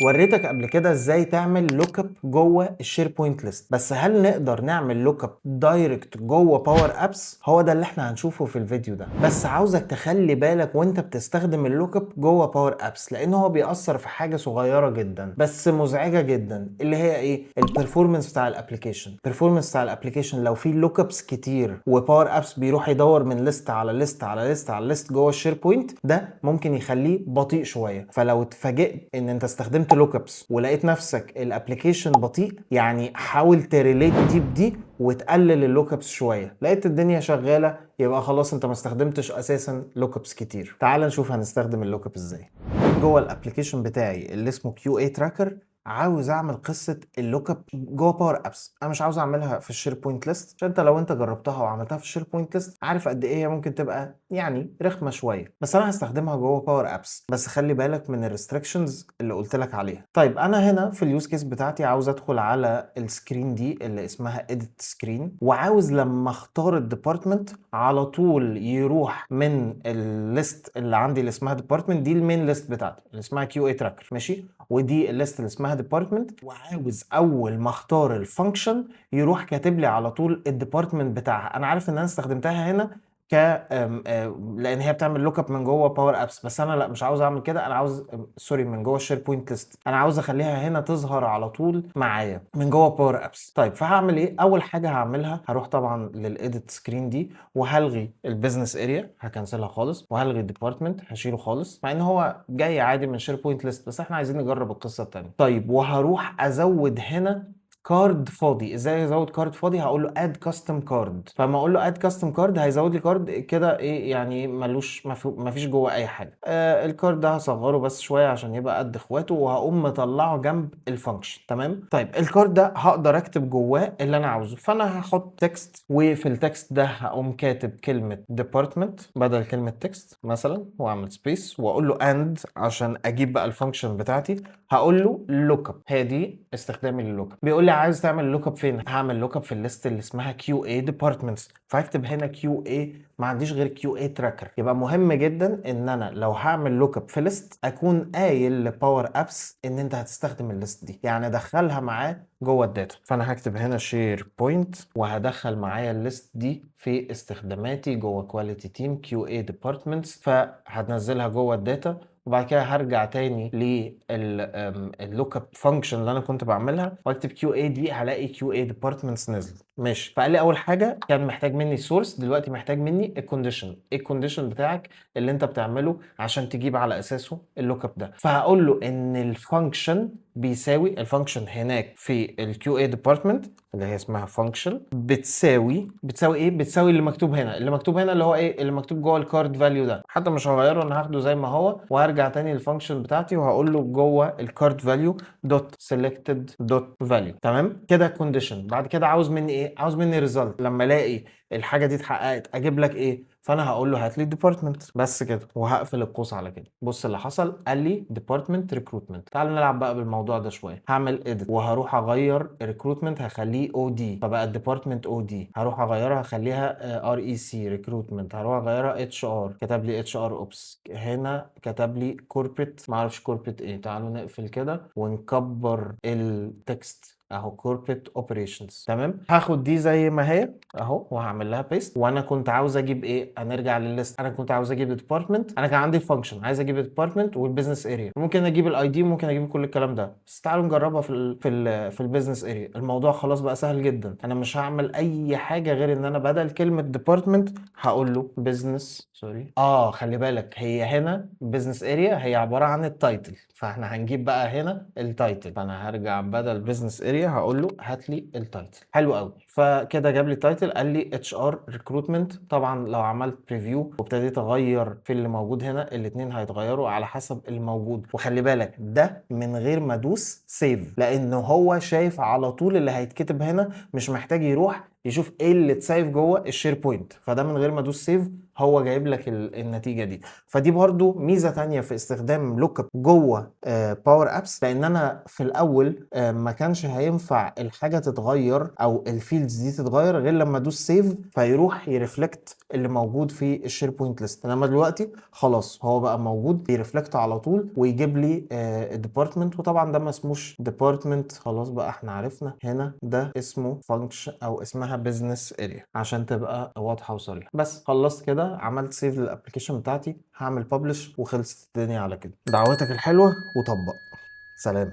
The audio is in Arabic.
وريتك قبل كده ازاي تعمل لوك اب جوه الشير بوينت ليست، بس هل نقدر نعمل لوك اب دايركت جوه باور ابس؟ هو ده اللي احنا هنشوفه في الفيديو ده. بس عاوزك تخلي بالك وانت بتستخدم اللوك اب جوه باور ابس، لان هو بيأثر في حاجه صغيره جدا بس مزعجه جدا، اللي هي ايه؟ البرفورمانس بتاع الابلكيشن. البرفورمانس بتاع الابلكيشن لو في لوك ابس كتير وباور ابس بيروح يدور من ليست على ليست على ليست على ليست جوه الشير بوينت، ده ممكن يخليه بطيء شويه. فلو اتفاجئت ان انت استخدمت لوك ابس ولقيت نفسك الابلكيشن بطيء، يعني حاول تريليت دي بدي وتقلل اللوك ابس شويه. لقيت الدنيا شغاله، يبقى خلاص انت ما استخدمتش اساسا لوك ابس كتير. تعال نشوف هنستخدم اللوك اب ازاي. جوه الابلكيشن بتاعي اللي اسمه كيو اي تراكر، عاوز اعمل قصه اللوك اب جوه باور ابس. انا مش عاوز اعملها في الشير بوينت ليست، عشان انت لو انت جربتها وعملتها في الشير بوينت ليست عارف قد ايه هي ممكن تبقى يعني رخمه شويه. بس انا هستخدمها جوه باور ابس، بس خلي بالك من الريستريكشنز اللي قلت لك عليها. طيب انا هنا في اليوز كيس بتاعتي عاوز ادخل على السكرين دي اللي اسمها اديت سكرين، وعاوز لما اختار الديبارتمنت على طول يروح من الليست اللي عندي اللي اسمها ديبارتمنت دي المين ليست بتاعتي اللي اسمها كيو اي تراكر، ماشي؟ ودي الليست اللي اسمها ديبارتمنت، وعاوز اول ما اختار الفانكشن يروح كاتب لي على طول الديبارتمنت بتاعها. انا عارف ان انا استخدمتها هنا ك لان هي بتعمل لوك اب من جوه باور ابس، بس انا لا، مش عاوز اعمل كده. انا عاوز سوري، من جوه الشير بوينت ليست. انا عاوز اخليها هنا تظهر على طول معايا من جوه باور ابس. طيب فهعمل ايه؟ اول حاجه هعملها هروح طبعا للاديت سكرين دي وهلغي البيزنس اريا، هكنسلها خالص، وهلغي الديبارتمنت هشيله خالص، مع ان هو جاي عادي من شير بوينت ليست، بس احنا عايزين نجرب القصه الثانيه. طيب وهروح ازود هنا كارد فاضي. ازاي ازود كارد فاضي؟ هقول له اد كاستم كارد. فلما اقول له اد كاستم كارد هيزود لي كارد كده ايه يعني ملوش مفيش جوه اي حاجه. الكارد ده هصغره بس شويه عشان يبقى قد اخواته، وهقوم مطلعه جنب الفانكشن. تمام. طيب الكارد ده هقدر اكتب جواه اللي انا عاوزه. فانا هحط تكست، وفي التكست ده هقوم كاتب كلمه ديبارتمنت بدل كلمه تكست مثلا، واعمل سبيس واقول له اند عشان اجيب بقى الفانكشن بتاعتي. هقول له لوك اب. هي دي استخدامي للوك اب. بيقول لي عايز تعمل لوك اب فين؟ هعمل لوك اب في الليست اللي اسمها كيو اي ديبارتمنتس، فهكتب هنا كيو اي. ما عنديش غير كيو اي تراكر. يبقى مهم جدا ان انا لو هعمل لوك اب في ليست اكون قايل لباور ابس ان انت هتستخدم الليست دي، يعني ادخلها معاه جوه الداتا. فانا هكتب هنا شير بوينت وهدخل معايا الليست دي في استخداماتي جوه كواليتي تيم كيو اي ديبارتمنتس، فهتنزلها جوه الداتا. وبعد كده هرجع تاني لللوك اب فانكشن اللي انا كنت بعملها واكتب كيو اي دي، هلاقي كيو اي ديبارتمنتس نزل. ماشي. فقال لي اول حاجه كان محتاج مني السورس، دلوقتي محتاج مني الكونديشن. ايه الكونديشن بتاعك اللي انت بتعمله عشان تجيب على اساسه اللوك اب ده؟ فهقول له ان الفانكشن بيساوي الفانكشن هناك في الكيو اي ديبارتمنت اللي هي اسمها فانكشن بتساوي ايه؟ بتساوي اللي مكتوب هنا. اللي مكتوب هنا اللي هو ايه؟ اللي مكتوب جوه الكارد فاليو ده. حتى مش هغيره، انا هاخده زي ما هو وهرجع تاني للفانكشن بتاعتي وهقول له جوه الكارد فاليو دوت سيلكتد دوت فاليو. تمام كده كونديشن. بعد كده عاوز مني ايه؟ عاوز مني ريزلت. لما الاقي الحاجه دي اتحققت اجيب لك ايه؟ فانا هقول له هات لي ديبارتمنت بس كده، وهقفل القوس على كده. بص اللي حصل، قال لي ديبارتمنت ريكروتمنت. تعال نلعب بقى بالموضوع ده شويه. هعمل اديت وهروح اغير ريكروتمنت هخليه او دي، فبقى الديبارتمنت او دي. هروح اغيرها هخليها ار اي سي ريكروتمنت. هروح اغيرها اتش ار، كتب لي اتش ار اوبس. هنا كتب لي كوربريت، ما اعرفش كوربريت ايه. تعالوا نقفل كده ونكبر التكست اهو كوربريت اوبريشنز. تمام. هاخد دي زي ما هي اهو وهعمل لها بيست. وانا كنت عاوز اجيب ايه؟ هنرجع للليست. انا كنت عاوز اجيب الديبارتمنت. انا كان عندي فانكشن عايز اجيب الديبارتمنت والبيزنس اريا. ممكن اجيب الاي دي وممكن اجيب كل الكلام ده، بس تعالوا نجربها في البيزنس اريا. الموضوع خلاص بقى سهل جدا. انا مش هعمل اي حاجه غير ان انا بدل كلمه ديبارتمنت هقول له بيزنس خلي بالك هي هنا بيزنس اريا هي عباره عن التايتل، فاحنا هنجيب بقى هنا التايتل. فانا هرجع بدل بيزنس اريا هقول له هات لي التايتل. حلو قوي. فكده جاب لي التايتل، قال لي اتش ار ريكروتمنت. طبعا لو عملت بريفيو وابتديت اغير في اللي موجود هنا الاثنين هيتغيروا على حسب الموجود. وخلي بالك ده من غير ما ادوس سيف، لانه هو شايف على طول اللي هيتكتب هنا، مش محتاج يروح يشوف ايه اللي اتسايف جوه الشير بوينت. فده من غير ما ادوس سيف هو جايب لك النتيجه دي. فدي برضو ميزه تانية في استخدام لوك اب جوه باور ابس، لان انا في الاول ما كانش هينفع الحاجه تتغير او الفيلدز دي تتغير غير لما ادوس سيف فيروح يرفلكت اللي موجود في الشير بوينت ليست. انما دلوقتي خلاص هو بقى موجود يرفلكت على طول ويجيب لي الديبارتمنت. وطبعا ده ما اسموش ديبارتمنت، خلاص بقى احنا عرفنا هنا ده اسمه فانكشن او اسمها بزنس اريا عشان تبقى واضحه وصريحه. بس خلصت كده، عملت سيف للابلكيشن بتاعتي، هعمل ببلش وخلصت الدنيا على كده. دعوتك الحلوه وطبق. سلام.